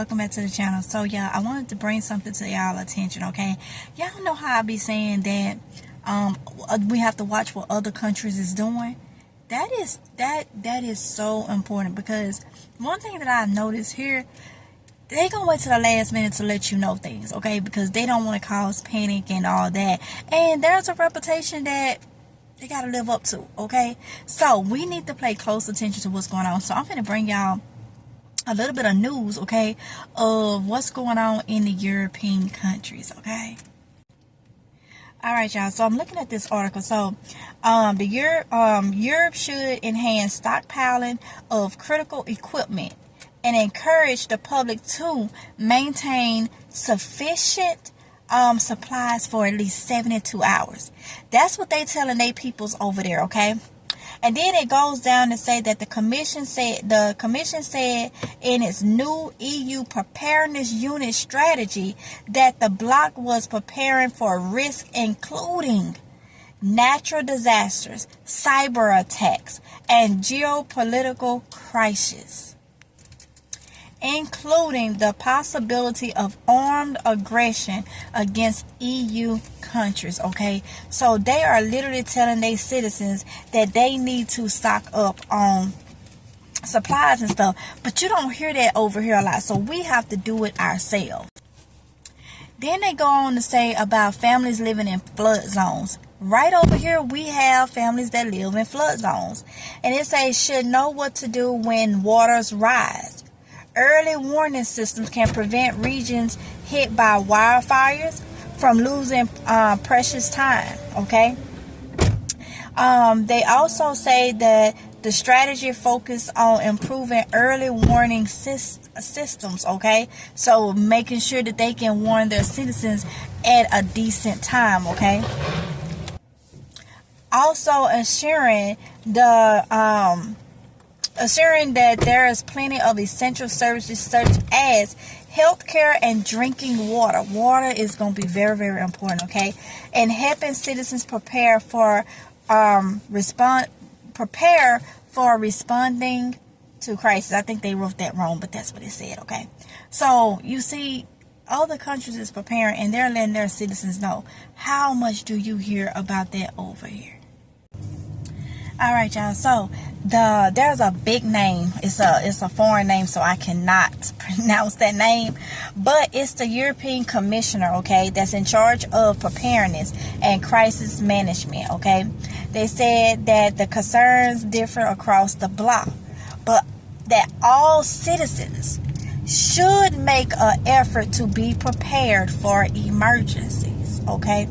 welcome back to the channel. So yeah, I wanted to bring something to y'all attention. Okay, y'all know how I be saying that we have to watch what other countries is doing. That is so important, because one thing that I've noticed here, they gonna wait till the last minute to let you know things, okay? Because they don't want to cause panic and all that, and there's a reputation that they gotta live up to, okay? So we need to pay close attention to what's going on. So I'm gonna bring y'all a little bit of news, okay, of what's going on in the European countries, okay? All right, y'all. So I'm looking at this article. So, Europe should enhance stockpiling of critical equipment and encourage the public to maintain sufficient supplies for at least 72 hours. That's what they telling their peoples over there, okay? And then it goes down to say that the commission said in its new EU preparedness unit strategy that the bloc was preparing for risks including natural disasters, cyber attacks, and geopolitical crises, including the possibility of armed aggression against EU countries, okay? So they are literally telling their citizens that they need to stock up on supplies and stuff, but you don't hear that over here a lot, so we have to do it ourselves. Then they go on to say about families living in flood zones. Right over here, we have families that live in flood zones, and it says should know what to do when waters rise. Early warning systems can prevent regions hit by wildfires from losing precious time, okay? They also say that the strategy focus on improving early warning systems, okay? So making sure that they can warn their citizens at a decent time, okay? Also assuring that there is plenty of essential services such as healthcare and drinking water. Water is going to be very, very important, okay? And helping citizens prepare for responding to crisis. I think they wrote that wrong, but that's what it said, okay? So you see, other countries is preparing, and they're letting their citizens know. How much do you hear about that over here? All right, y'all. So there's a big name. It's a foreign name, so I cannot pronounce that name. But it's the European Commissioner, okay, that's in charge of preparedness and crisis management, okay. They said that the concerns differ across the bloc, but that all citizens should make an effort to be prepared for emergencies, okay.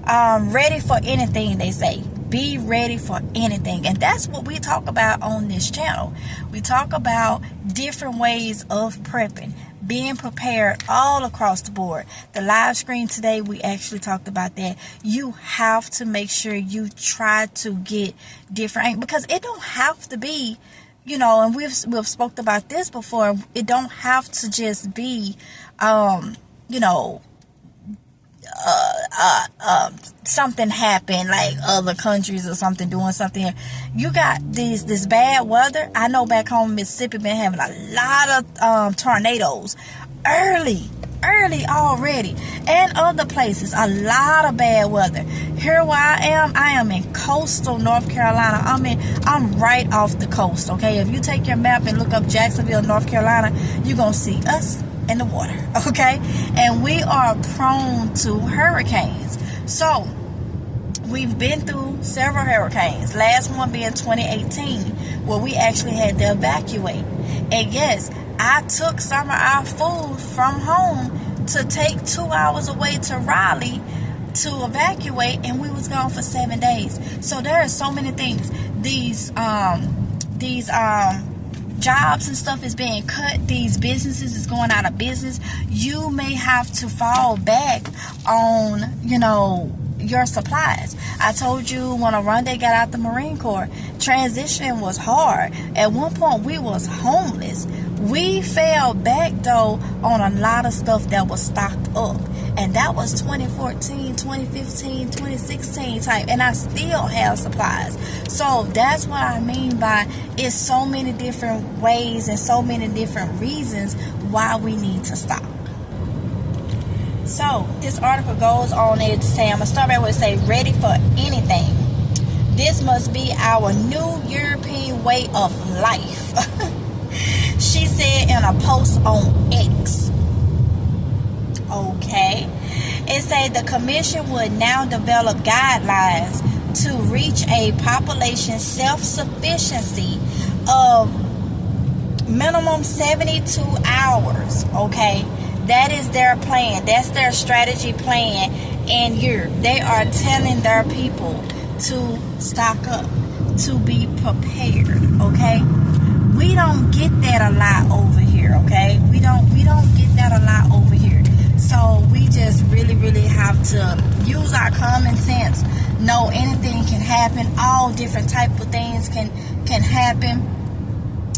Ready for anything, they say. Be ready for anything. And that's what we talk about on this channel. We talk about different ways of prepping, being prepared all across the board. The live stream today, we actually talked about that. You have to make sure you try to get different, because it don't have to be, you know, and we've spoke about this before. It don't have to just be, you know, something happened, like other countries or something doing something. You got this bad weather. I know back home in Mississippi been having a lot of tornadoes early already, and other places a lot of bad weather. Here where I am in coastal North Carolina. I'm right off the coast, okay? If you take your map and look up Jacksonville, North Carolina, you're gonna see us in the water, okay? And we are prone to hurricanes. So we've been through several hurricanes, last one being 2018, where we actually had to evacuate. And yes, I took some of our food from home to take 2 hours away to Raleigh to evacuate, and we was gone for 7 days. So there are so many things. These jobs and stuff is being cut. These businesses is going out of business. You may have to fall back on, you know, your supplies. I told you when Aronde got out the Marine Corps, transition was hard. At one point, we was homeless. We fell back, though, on a lot of stuff that was stocked up. And that was 2014, 2015, 2016 type. And I still have supplies. So that's what I mean by it's so many different ways and so many different reasons why we need to stock. So this article goes on there to say, I'm going to start right with say, ready for anything. This must be our new European way of life. She said in a post on X. Okay. It said the commission would now develop guidelines to reach a population self-sufficiency of minimum 72 hours. Okay. That is their plan. That's their strategy plan in Europe. They are telling their people to stock up, to be prepared, okay? We don't get that a lot over here, okay? We don't get that a lot over here. So we just really have to use our common sense. Know anything can happen. All different type of things can happen.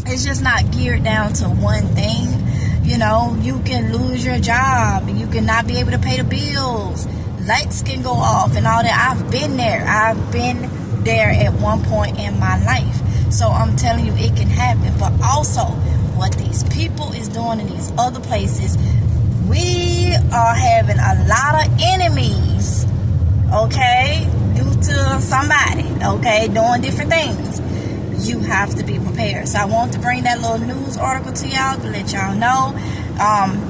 It's just not geared down to one thing. You know, you can lose your job. You can not be able to pay the bills. Lights can go off and all that. I've been there. I've been there at one point in my life. So I'm telling you, it can happen. But also, what these people is doing in these other places, we are having a lot of enemies, okay, due to somebody, okay, doing different things. You have to be prepared. So I want to bring that little news article to y'all to let y'all know.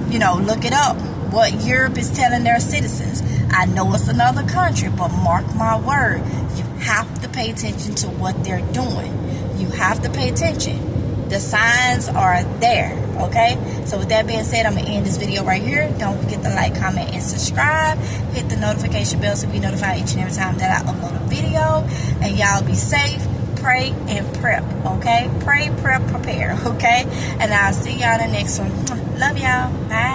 You know, look it up. What Europe is telling their citizens. I know it's another country, but mark my word, you have to pay attention to what they're doing. You have to pay attention. The signs are there, okay? So with that being said, I'm going to end this video right here. Don't forget to like, comment, and subscribe. Hit the notification bell so you be notified each and every time that I upload a video. And y'all be safe, pray, and prep, okay? Pray, prep, prepare, okay? And I'll see y'all in the next one. Love y'all. Bye.